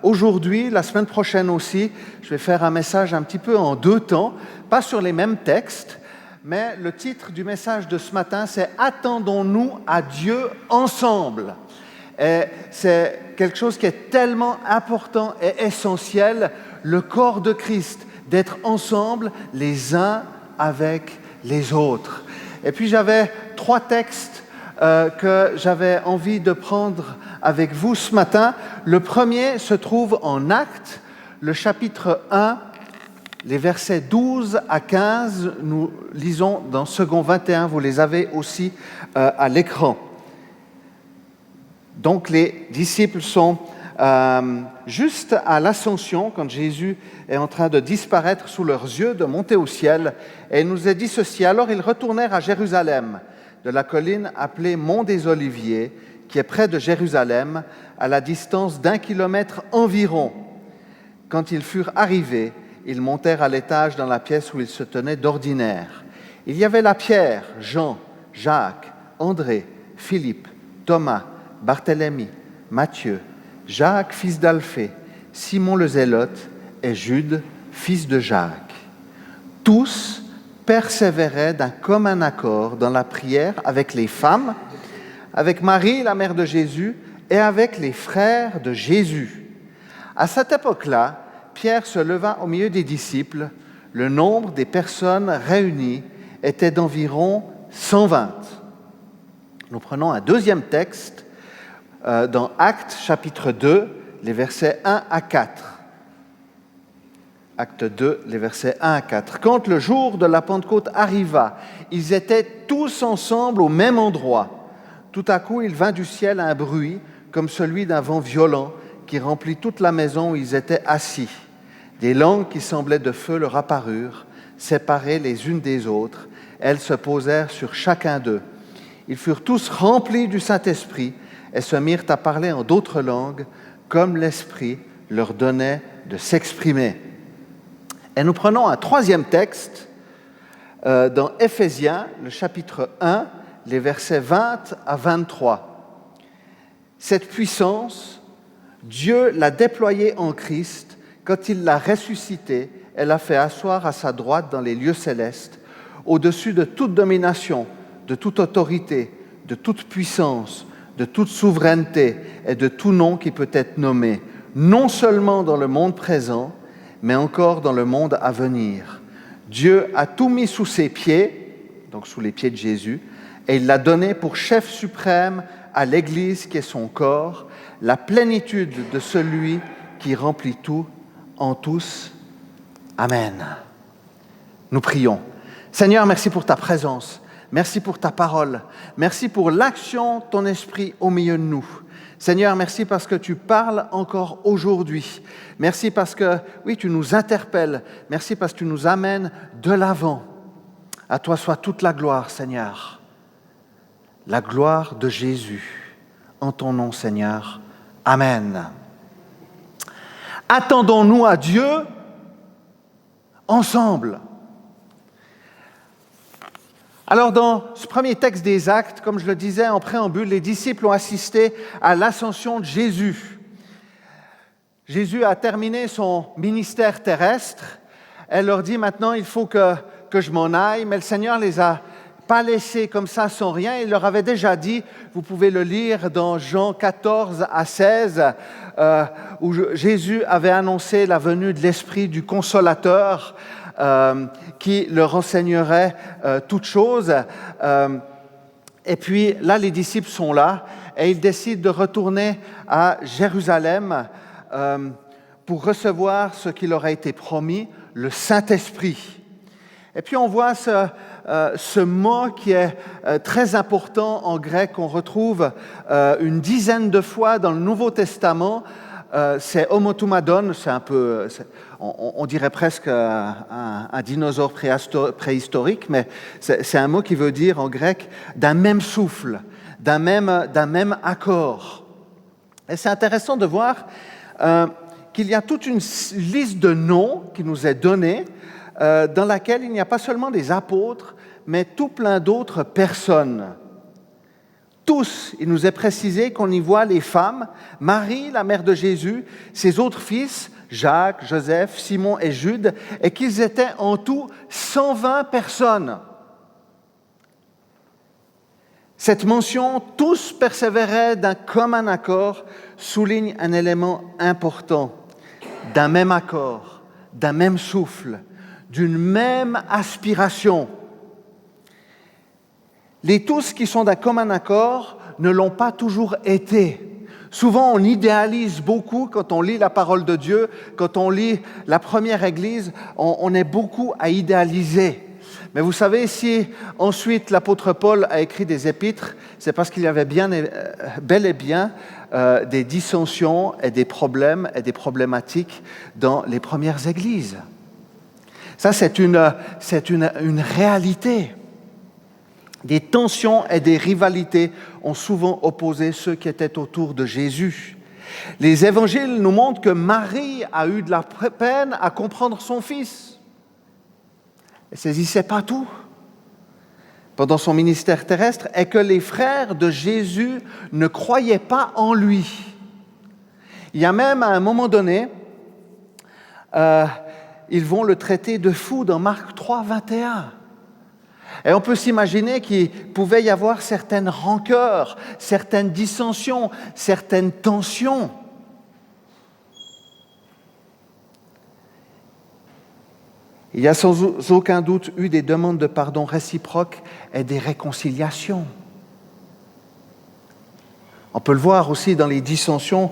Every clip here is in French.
aujourd'hui, la semaine prochaine aussi, je vais faire un message un petit peu en deux temps, pas sur les mêmes textes, mais le titre du message de ce matin, c'est « Attendons-nous à Dieu ensemble ». Et c'est quelque chose qui est tellement important et essentiel, le corps de Christ, d'être ensemble les uns avec les autres. Et puis j'avais trois textes que j'avais envie de prendre avec vous ce matin. Le premier se trouve en Actes, le chapitre 1, les versets 12 à 15. Nous lisons dans Second 21, vous les avez aussi à l'écran. Donc les disciples sont juste à l'ascension, quand Jésus est en train de disparaître sous leurs yeux, de monter au ciel. Et il nous est dit ceci: alors ils retournèrent à Jérusalem, de la colline appelée Mont des Oliviers, qui est près de Jérusalem, à la distance d'1 kilomètre environ. Quand ils furent arrivés, ils montèrent à l'étage dans la pièce où ils se tenaient d'ordinaire. Il y avait là Pierre, Jean, Jacques, André, Philippe, Thomas, Barthélemy, Matthieu, Jacques, fils d'Alphée, Simon le Zélote et Jude, fils de Jacques. Tous persévéraient d'un commun accord dans la prière avec les femmes, avec Marie, la mère de Jésus, et avec les frères de Jésus. À cette époque-là, Pierre se leva au milieu des disciples. Le nombre des personnes réunies était d'environ 120. Nous prenons un deuxième texte dans Actes chapitre 2, les versets 1 à 4. Acte 2, les versets 1 à 4. Quand le jour de la Pentecôte arriva, ils étaient tous ensemble au même endroit. Tout à coup, il vint du ciel un bruit, comme celui d'un vent violent, qui remplit toute la maison où ils étaient assis. Des langues qui semblaient de feu leur apparurent, séparées les unes des autres. Elles se posèrent sur chacun d'eux. Ils furent tous remplis du Saint-Esprit et se mirent à parler en d'autres langues, comme l'Esprit leur donnait de s'exprimer. Et nous prenons un troisième texte dans Éphésiens, le chapitre 1, les versets 20 à 23. Cette puissance, Dieu l'a déployée en Christ quand il l'a ressuscité et l'a fait asseoir à sa droite dans les lieux célestes, au-dessus de toute domination, de toute autorité, de toute puissance, de toute souveraineté et de tout nom qui peut être nommé, non seulement dans le monde présent, mais encore dans le monde à venir. Dieu a tout mis sous ses pieds, donc sous les pieds de Jésus, et il l'a donné pour chef suprême à l'Église qui est son corps, la plénitude de celui qui remplit tout en tous. Amen. Nous prions. Seigneur, merci pour ta présence. Merci pour ta parole. Merci pour l'action de ton esprit au milieu de nous. Seigneur, merci parce que tu parles encore aujourd'hui. Merci parce que, oui, tu nous interpelles. Merci parce que tu nous amènes de l'avant. À toi soit toute la gloire, Seigneur. La gloire de Jésus. En ton nom, Seigneur. Amen. Attendons-nous à Dieu ensemble. Alors, dans ce premier texte des Actes, comme je le disais en préambule, les disciples ont assisté à l'ascension de Jésus. Jésus a terminé son ministère terrestre. Elle leur dit maintenant, il faut que je m'en aille, mais le Seigneur les a pas laissés comme ça sans rien. Il leur avait déjà dit, vous pouvez le lire dans Jean 14 à 16, où Jésus avait annoncé la venue de l'Esprit du Consolateur, qui leur enseignerait toutes choses. Et puis là, les disciples sont là et ils décident de retourner à Jérusalem pour recevoir ce qui leur a été promis, le Saint-Esprit. Et puis on voit ce mot qui est très important en grec, qu'on retrouve une dizaine de fois dans le Nouveau Testament. C'est homotumadon, c'est un peu, on dirait presque un dinosaure préhistorique, mais c'est un mot qui veut dire en grec d'un même souffle, d'un même accord. Et c'est intéressant de voir qu'il y a toute une liste de noms qui nous est donnée, dans laquelle il n'y a pas seulement des apôtres, mais tout plein d'autres personnes. Tous, il nous est précisé qu'on y voit les femmes, Marie, la mère de Jésus, ses autres fils, Jacques, Joseph, Simon et Jude, et qu'ils étaient en tout 120 personnes. Cette mention, tous persévéraient d'un commun accord, souligne un élément important, d'un même accord, d'un même souffle, d'une même aspiration. Les tous qui sont d'un commun accord ne l'ont pas toujours été. Souvent, on idéalise beaucoup quand on lit la parole de Dieu, quand on lit la première Église, on est beaucoup à idéaliser. Mais vous savez, si ensuite l'apôtre Paul a écrit des épîtres, c'est parce qu'il y avait bel et bien des dissensions et des problèmes et des problématiques dans les premières églises. Ça, c'est une réalité. Des tensions et des rivalités ont souvent opposé ceux qui étaient autour de Jésus. Les évangiles nous montrent que Marie a eu de la peine à comprendre son fils. Elle ne saisissait pas tout pendant son ministère terrestre et que les frères de Jésus ne croyaient pas en lui. Il y a même à un moment donné, ils vont le traiter de fou dans Marc 3, 21. Et on peut s'imaginer qu'il pouvait y avoir certaines rancœurs, certaines dissensions, certaines tensions. Il y a sans aucun doute eu des demandes de pardon réciproques et des réconciliations. On peut le voir aussi dans les dissensions,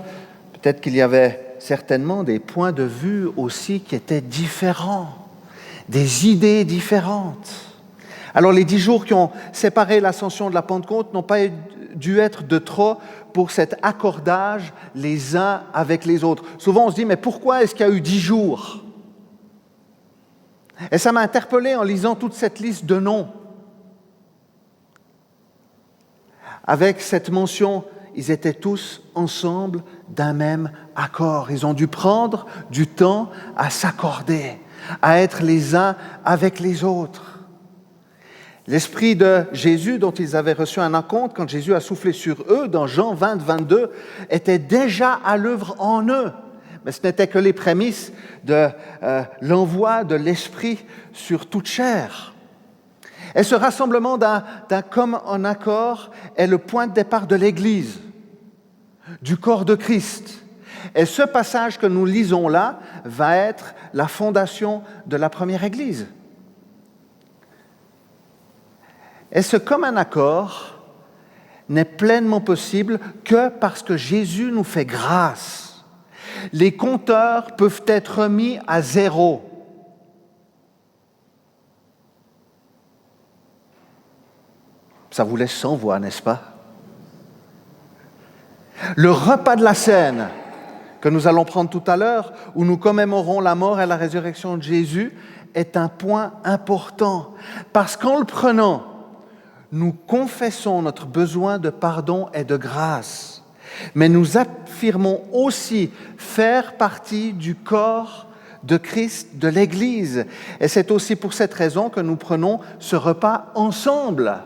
peut-être qu'il y avait certainement des points de vue aussi qui étaient différents, des idées différentes. Alors les 10 jours qui ont séparé l'ascension de la Pentecôte n'ont pas dû être de trop pour cet accordage les uns avec les autres. Souvent on se dit, mais pourquoi est-ce qu'il y a eu 10 jours ? Et ça m'a interpellé en lisant toute cette liste de noms. Avec cette mention, ils étaient tous ensemble d'un même accord. Ils ont dû prendre du temps à s'accorder, à être les uns avec les autres. L'esprit de Jésus, dont ils avaient reçu un acompte quand Jésus a soufflé sur eux, dans Jean 20, 22, était déjà à l'œuvre en eux. Mais ce n'était que les prémices de l'envoi de l'Esprit sur toute chair. Et ce rassemblement d'un commun accord est le point de départ de l'Église, du corps de Christ. Et ce passage que nous lisons là va être la fondation de la première Église. Et ce commun accord n'est pleinement possible que parce que Jésus nous fait grâce. Les compteurs peuvent être mis à zéro. Ça vous laisse sans voix, n'est-ce pas? Le repas de la Cène, que nous allons prendre tout à l'heure, où nous commémorons la mort et la résurrection de Jésus, est un point important. Parce qu'en le prenant, nous confessons notre besoin de pardon et de grâce. Mais nous affirmons aussi faire partie du corps de Christ, de l'Église. Et c'est aussi pour cette raison que nous prenons ce repas ensemble.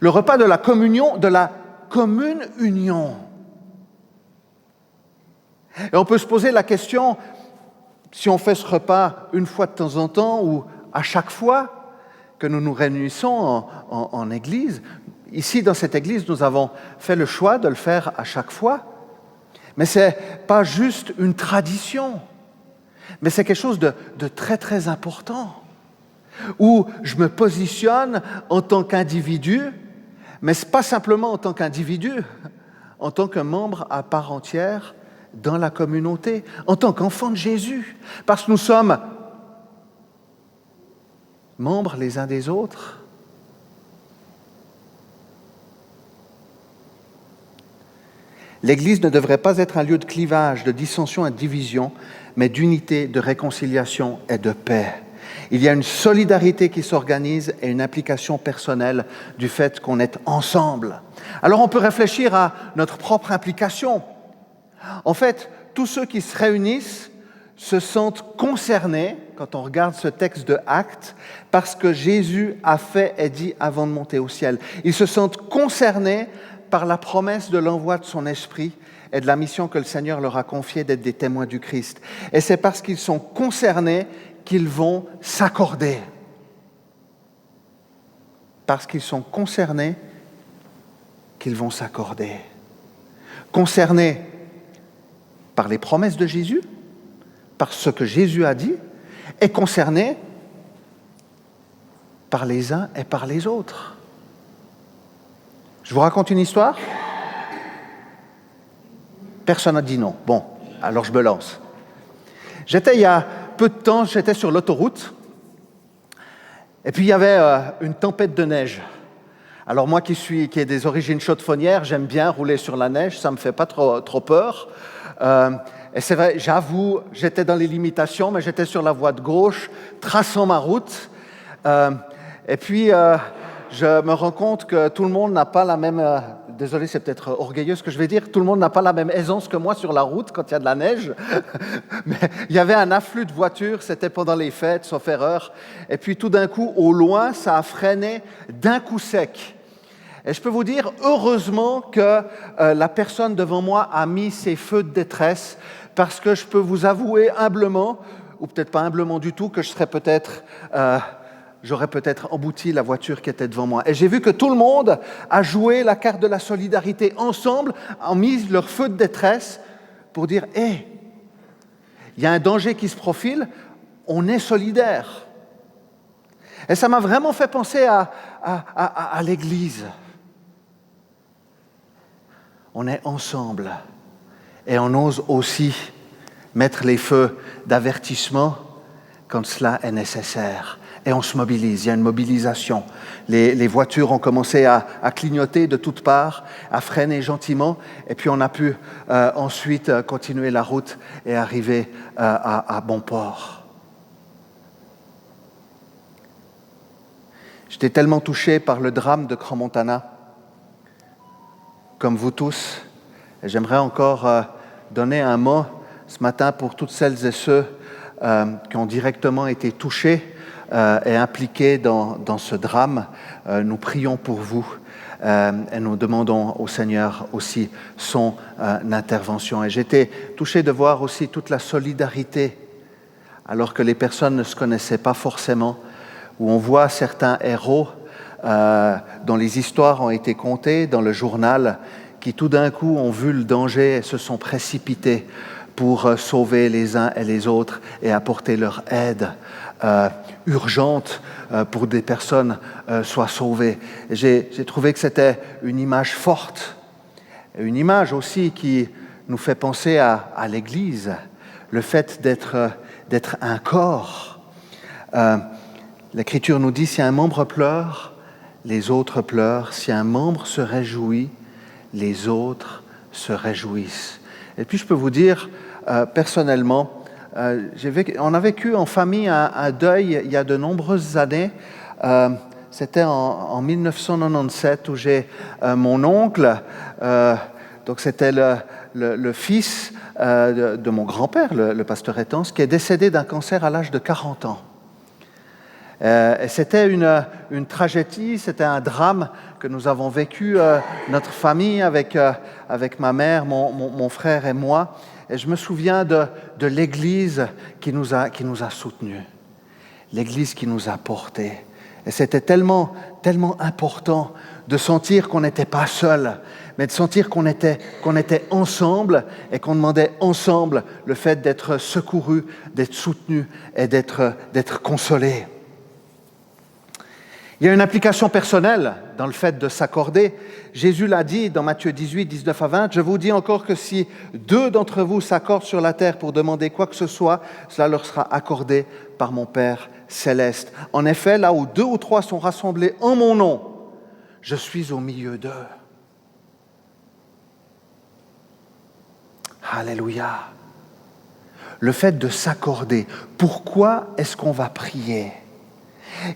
Le repas de la communion, de la commune union. Et on peut se poser la question, si on fait ce repas une fois de temps en temps ou à chaque fois que nous nous réunissons en Église. Ici, dans cette Église, nous avons fait le choix de le faire à chaque fois. Mais ce n'est pas juste une tradition, mais c'est quelque chose de très, très important, où je me positionne en tant qu'individu, mais ce n'est pas simplement en tant qu'individu, en tant que membre à part entière dans la communauté, en tant qu'enfant de Jésus, parce que nous sommes membres les uns des autres. L'Église ne devrait pas être un lieu de clivage, de dissension et de division, mais d'unité, de réconciliation et de paix. Il y a une solidarité qui s'organise et une implication personnelle du fait qu'on est ensemble. Alors on peut réfléchir à notre propre implication. En fait, tous ceux qui se réunissent se sentent concernés quand on regarde ce texte de Actes, parce que Jésus a fait et dit avant de monter au ciel. Ils se sentent concernés par la promesse de l'envoi de son Esprit et de la mission que le Seigneur leur a confiée d'être des témoins du Christ. Et c'est parce qu'ils sont concernés qu'ils vont s'accorder. Parce qu'ils sont concernés qu'ils vont s'accorder. Concernés par les promesses de Jésus, par ce que Jésus a dit, et concernés par les uns et par les autres. Je vous raconte une histoire? Personne n'a dit non. Bon, alors je me lance. Il y a peu de temps, j'étais sur l'autoroute, et puis il y avait une tempête de neige. Alors moi qui ai des origines chaudefonnières, j'aime bien rouler sur la neige, ça ne me fait pas trop peur. Et c'est vrai, j'avoue, j'étais dans les limitations, mais j'étais sur la voie de gauche, traçant ma route. Et puis, je me rends compte que tout le monde n'a pas la même... désolé, c'est peut-être orgueilleux ce que je vais dire. Tout le monde n'a pas la même aisance que moi sur la route quand il y a de la neige. Mais il y avait un afflux de voitures, c'était pendant les fêtes, sauf erreur. Et puis tout d'un coup, au loin, ça a freiné d'un coup sec. Et je peux vous dire, heureusement que la personne devant moi a mis ses feux de détresse, parce que je peux vous avouer humblement, ou peut-être pas humblement du tout, que j'aurais peut-être embouti la voiture qui était devant moi. Et j'ai vu que tout le monde a joué la carte de la solidarité ensemble, a mis leur feu de détresse pour dire « Hé, il y a un danger qui se profile, on est solidaires ». Et ça m'a vraiment fait penser à l'Église. On est ensemble et on ose aussi mettre les feux d'avertissement quand cela est nécessaire. Et on se mobilise, il y a une mobilisation. Les voitures ont commencé à clignoter de toutes parts, à freiner gentiment, et puis on a pu ensuite continuer la route et arriver à bon port. J'étais tellement touché par le drame de Crans-Montana, comme vous tous, et j'aimerais encore donner un mot ce matin pour toutes celles et ceux qui ont directement été touchés et impliqués dans ce drame. Nous prions pour vous et nous demandons au Seigneur aussi son intervention. Et j'étais touché de voir aussi toute la solidarité, alors que les personnes ne se connaissaient pas forcément, où on voit certains héros dont les histoires ont été contées dans le journal, qui tout d'un coup ont vu le danger et se sont précipités pour sauver les uns et les autres et apporter leur aide urgente pour que des personnes soient sauvées. Et j'ai trouvé que c'était une image forte, une image aussi qui nous fait penser à l'Église, le fait d'être un corps. L'Écriture nous dit, si un membre pleure, les autres pleurent. Si un membre se réjouit, les autres se réjouissent. Et puis je peux vous dire, personnellement, on a vécu en famille un deuil il y a de nombreuses années. C'était en 1997 où j'ai mon oncle, donc c'était le fils de mon grand-père, le pasteur Etance, qui est décédé d'un cancer à l'âge de 40 ans. Et c'était une tragédie, c'était un drame que nous avons vécu, notre famille, avec ma mère, mon frère et moi. Et je me souviens de l'Église qui nous a soutenus, l'Église qui nous a portés. Et c'était tellement important de sentir qu'on n'était pas seuls, mais de sentir qu'on était ensemble et qu'on demandait ensemble le fait d'être secourus, d'être soutenus et d'être consolés. Il y a une application personnelle dans le fait de s'accorder. Jésus l'a dit dans Matthieu 18, 19 à 20, « Je vous dis encore que si 2 d'entre vous s'accordent sur la terre pour demander quoi que ce soit, cela leur sera accordé par mon Père céleste. En effet, là où 2 ou 3 sont rassemblés en mon nom, je suis au milieu d'eux. » Alléluia. Le fait de s'accorder. Pourquoi est-ce qu'on va prier ?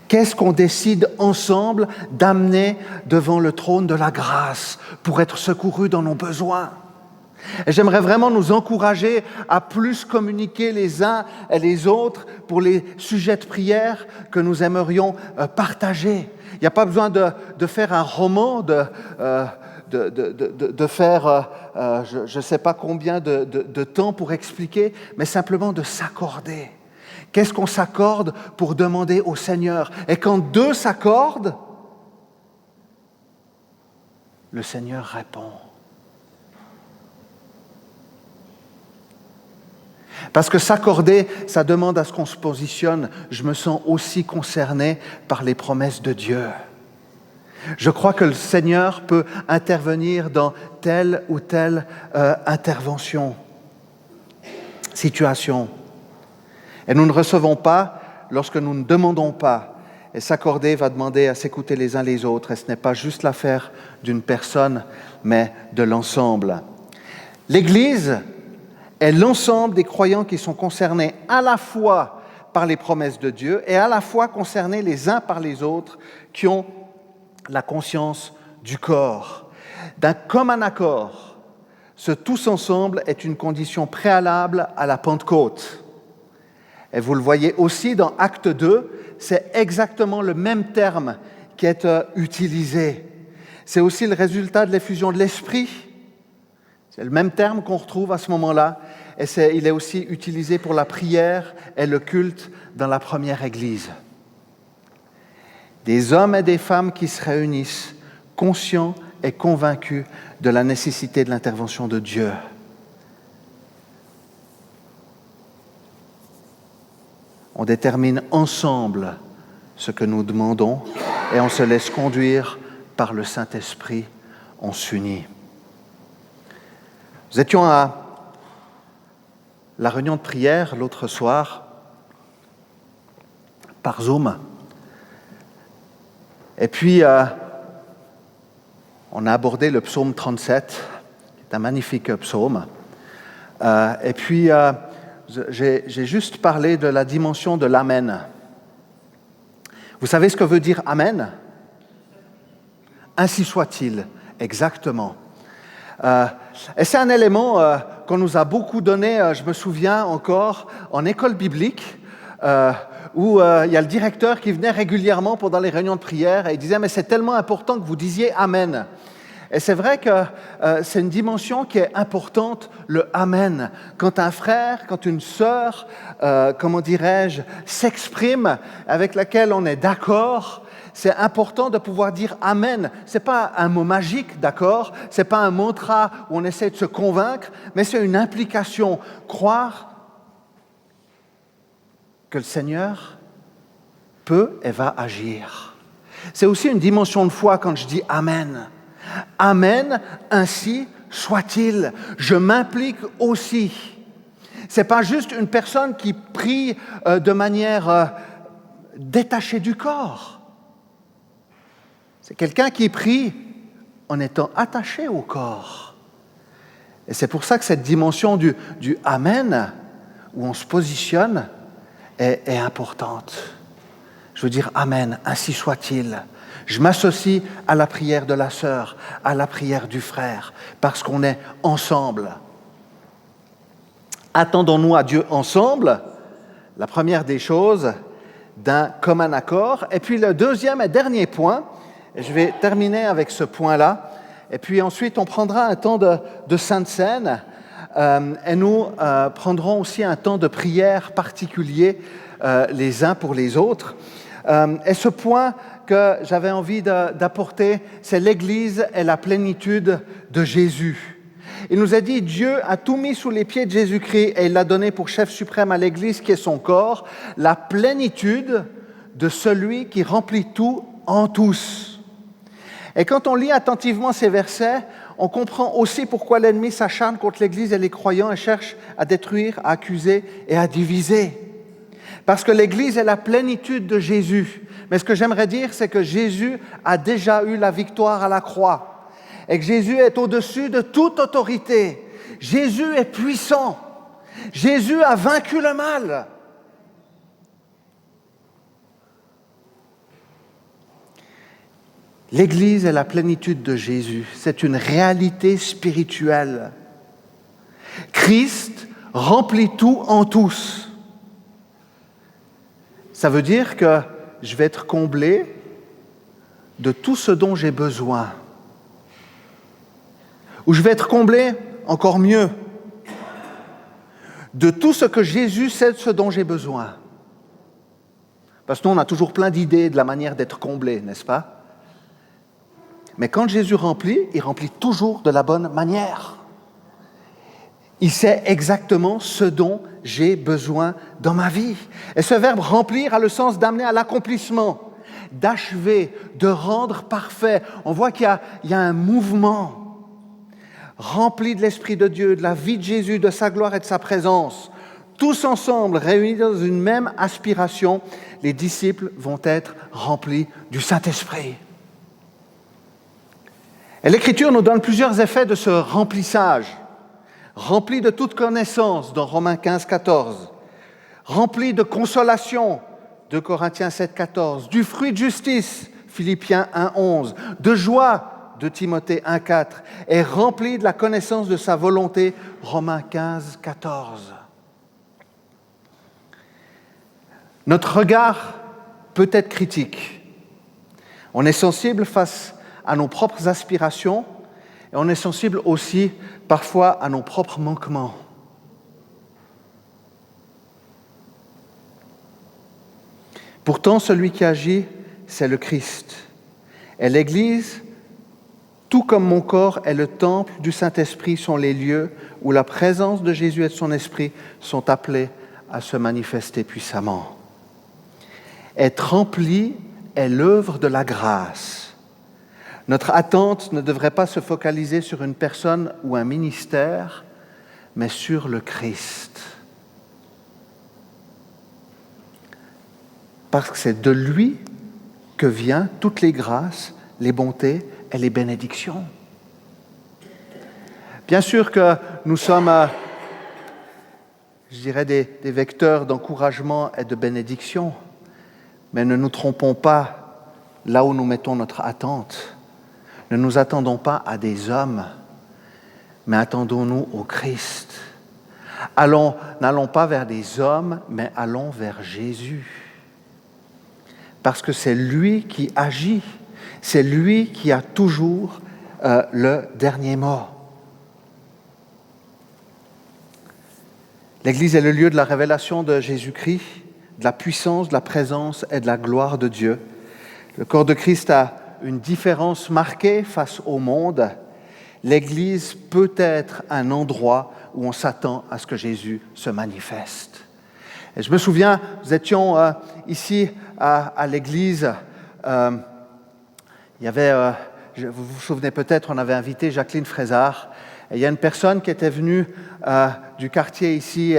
Qu'est-ce qu'on décide ensemble d'amener devant le trône de la grâce pour être secourus dans nos besoins? Et j'aimerais vraiment nous encourager à plus communiquer les uns et les autres pour les sujets de prière que nous aimerions partager. Il n'y a pas besoin de faire un roman, de faire je ne sais pas combien de temps pour expliquer, mais simplement de s'accorder. Qu'est-ce qu'on s'accorde pour demander au Seigneur? Et quand deux s'accordent, le Seigneur répond. Parce que s'accorder, ça demande à ce qu'on se positionne. Je me sens aussi concerné par les promesses de Dieu. Je crois que le Seigneur peut intervenir dans telle ou telle situation. Et nous ne recevons pas lorsque nous ne demandons pas. Et s'accorder va demander à s'écouter les uns les autres. Et ce n'est pas juste l'affaire d'une personne, mais de l'ensemble. L'Église est l'ensemble des croyants qui sont concernés à la fois par les promesses de Dieu et à la fois concernés les uns par les autres qui ont la conscience du corps. D'un commun accord, ce tous ensemble est une condition préalable à la Pentecôte. Et vous le voyez aussi dans Acte 2, c'est exactement le même terme qui est utilisé. C'est aussi le résultat de l'effusion de l'Esprit. C'est le même terme qu'on retrouve à ce moment-là, et il est aussi utilisé pour la prière et le culte dans la première Église. Des hommes et des femmes qui se réunissent, conscients et convaincus de la nécessité de l'intervention de Dieu. On détermine ensemble ce que nous demandons et on se laisse conduire par le Saint-Esprit, on s'unit. Nous étions à la réunion de prière l'autre soir, par Zoom. Et puis, on a abordé le psaume 37, qui est un magnifique psaume. Et puis, j'ai juste parlé de la dimension de l'Amen. Vous savez ce que veut dire Amen? Ainsi soit-il, exactement. Et c'est un élément qu'on nous a beaucoup donné, je me souviens encore, en école biblique, où il y a le directeur qui venait régulièrement pendant les réunions de prière et il disait « mais c'est tellement important que vous disiez Amen ». Et c'est vrai que c'est une dimension qui est importante, le Amen. Quand un frère, quand une sœur, s'exprime avec laquelle on est d'accord, c'est important de pouvoir dire Amen. Ce n'est pas un mot magique, d'accord? Ce n'est pas un mantra où on essaie de se convaincre, mais c'est une implication. Croire que le Seigneur peut et va agir. C'est aussi une dimension de foi quand je dis Amen. Amen, ainsi soit-il. Je m'implique aussi. Ce n'est pas juste une personne qui prie de manière détachée du corps. C'est quelqu'un qui prie en étant attaché au corps. Et c'est pour ça que cette dimension du Amen, où on se positionne, est importante. Je veux dire Amen, ainsi soit-il. Je m'associe à la prière de la sœur, à la prière du frère, parce qu'on est ensemble. Attendons-nous à Dieu ensemble, la première des choses, d'un commun accord. Et puis le deuxième et dernier point, et je vais terminer avec ce point-là, et puis ensuite on prendra un temps de Sainte Seine, et nous prendrons aussi un temps de prière particulier les uns pour les autres. Et ce point que j'avais envie d'apporter, c'est l'Église et la plénitude de Jésus. Il nous a dit, Dieu a tout mis sous les pieds de Jésus-Christ et il l'a donné pour chef suprême à l'Église qui est son corps, la plénitude de celui qui remplit tout en tous. Et quand on lit attentivement ces versets, on comprend aussi pourquoi l'ennemi s'acharne contre l'Église et les croyants et cherche à détruire, à accuser et à diviser. Parce que l'Église est la plénitude de Jésus. Mais ce que j'aimerais dire, c'est que Jésus a déjà eu la victoire à la croix. Et que Jésus est au-dessus de toute autorité. Jésus est puissant. Jésus a vaincu le mal. L'Église est la plénitude de Jésus. C'est une réalité spirituelle. Christ remplit tout en tous. Ça veut dire que je vais être comblé de tout ce dont j'ai besoin. Ou je vais être comblé, encore mieux, de tout ce que Jésus sait de ce dont j'ai besoin. Parce que nous, on a toujours plein d'idées de la manière d'être comblé, n'est-ce pas? Mais quand Jésus remplit, il remplit toujours de la bonne manière. Il sait exactement ce dont j'ai besoin dans ma vie. Et ce verbe « remplir » a le sens d'amener à l'accomplissement, d'achever, de rendre parfait. On voit qu'il y a un mouvement rempli de l'Esprit de Dieu, de la vie de Jésus, de sa gloire et de sa présence. Tous ensemble, réunis dans une même aspiration, les disciples vont être remplis du Saint-Esprit. Et l'Écriture nous donne plusieurs effets de ce remplissage. Rempli de toute connaissance, dans Romains 15, 14. Rempli de consolation, 2 Corinthiens 7, 14. Du fruit de justice, Philippiens 1, 11. De joie, 2 Timothée 1, 4. Et rempli de la connaissance de sa volonté, Romains 15, 14. Notre regard peut être critique. On est sensible face à nos propres aspirations et on est sensible aussi parfois à nos propres manquements. Pourtant, celui qui agit, c'est le Christ. Et l'Église, tout comme mon corps est le temple du Saint-Esprit, sont les lieux où la présence de Jésus et de son Esprit sont appelés à se manifester puissamment. Être rempli est l'œuvre de la grâce. Notre attente ne devrait pas se focaliser sur une personne ou un ministère, mais sur le Christ. Parce que c'est de lui que viennent toutes les grâces, les bontés et les bénédictions. Bien sûr que nous sommes, des vecteurs d'encouragement et de bénédiction, mais ne nous trompons pas là où nous mettons notre attente. Ne nous attendons pas à des hommes, mais attendons-nous au Christ. N'allons pas vers des hommes, mais allons vers Jésus. Parce que c'est lui qui agit, c'est lui qui a toujours le dernier mot. L'Église est le lieu de la révélation de Jésus-Christ, de la puissance, de la présence et de la gloire de Dieu. Le corps de Christ a une différence marquée face au monde. L'Église peut être un endroit où on s'attend à ce que Jésus se manifeste. Et je me souviens, nous étions ici à l'Église, il y avait, vous vous souvenez peut-être, on avait invité Jacqueline Frézard, et il y a une personne qui était venue du quartier ici,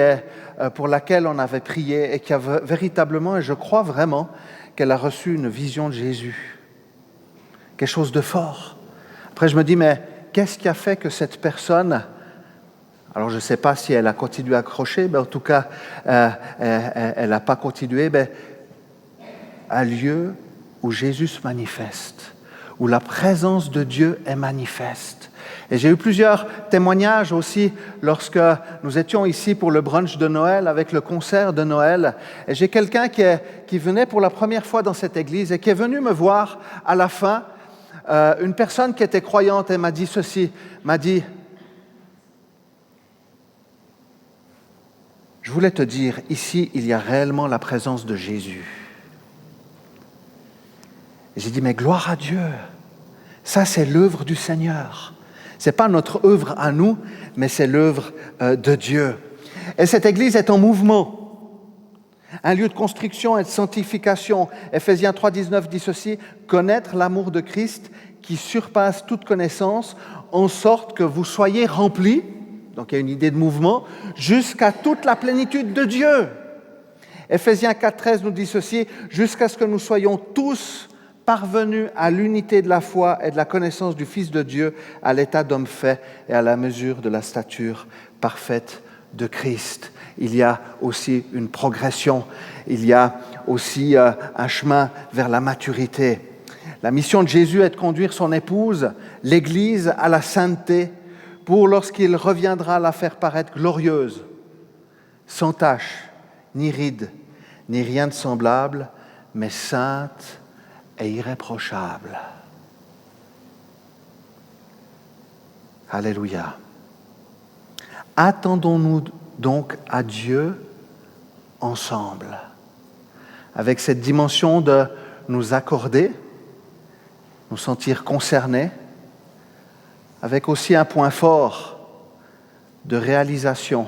pour laquelle on avait prié, et qui a véritablement, et je crois vraiment, qu'elle a reçu une vision de Jésus. Quelque chose de fort. Après, je me dis, mais qu'est-ce qui a fait que cette personne, alors je ne sais pas si elle a continué à accrocher, mais en tout cas, elle n'a pas continué, mais un lieu où Jésus se manifeste, où la présence de Dieu est manifeste. Et j'ai eu plusieurs témoignages aussi lorsque nous étions ici pour le brunch de Noël, avec le concert de Noël. Et j'ai quelqu'un qui venait pour la première fois dans cette église et qui est venu me voir à la fin, une personne qui était croyante et m'a dit ceci, m'a dit « Je voulais te dire, ici, il y a réellement la présence de Jésus. » Et j'ai dit « Mais gloire à Dieu, ça c'est l'œuvre du Seigneur. » Ce n'est pas notre œuvre à nous, mais c'est l'œuvre de Dieu. Et cette église est en mouvement. Un lieu de construction et de sanctification. Éphésiens 3, 19 dit ceci, « Connaître l'amour de Christ qui surpasse toute connaissance, en sorte que vous soyez remplis, donc il y a une idée de mouvement, jusqu'à toute la plénitude de Dieu. » Éphésiens 4, 13 nous dit ceci, « Jusqu'à ce que nous soyons tous parvenus à l'unité de la foi et de la connaissance du Fils de Dieu, à l'état d'homme fait et à la mesure de la stature parfaite de Christ. » Il y a aussi une progression, il y a aussi un chemin vers la maturité. La mission de Jésus est de conduire son épouse, l'Église, à la sainteté pour lorsqu'il reviendra la faire paraître glorieuse, sans tache, ni ride, ni rien de semblable, mais sainte et irréprochable. Alléluia. Attendons-nous donc à Dieu ensemble, avec cette dimension de nous accorder, nous sentir concernés, avec aussi un point fort de réalisation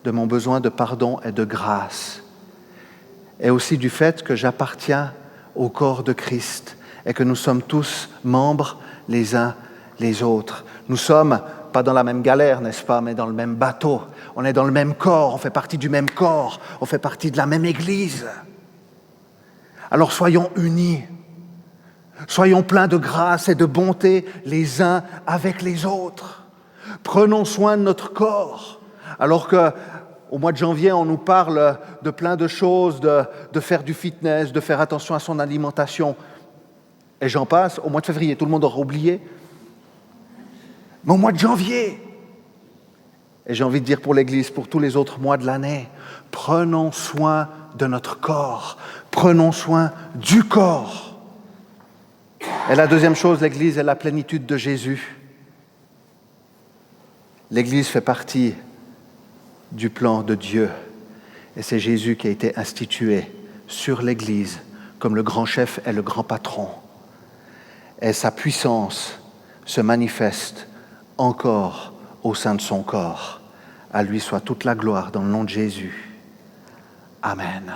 de mon besoin de pardon et de grâce, et aussi du fait que j'appartiens au corps de Christ et que nous sommes tous membres les uns les autres. Nous sommes pas dans la même galère, n'est-ce pas, mais dans le même bateau. On est dans le même corps, on fait partie du même corps, on fait partie de la même Église. Alors soyons unis, soyons pleins de grâce et de bonté les uns avec les autres. Prenons soin de notre corps, alors qu'au mois de janvier, on nous parle de plein de choses, de faire du fitness, de faire attention à son alimentation. Et j'en passe, au mois de février, tout le monde aura oublié. Mais au mois de janvier, et j'ai envie de dire pour l'Église, pour tous les autres mois de l'année, prenons soin de notre corps, prenons soin du corps. Et la deuxième chose, l'Église est la plénitude de Jésus. L'Église fait partie du plan de Dieu. Et c'est Jésus qui a été institué sur l'Église comme le grand chef et le grand patron. Et sa puissance se manifeste encore au sein de son corps. À lui soit toute la gloire dans le nom de Jésus. Amen.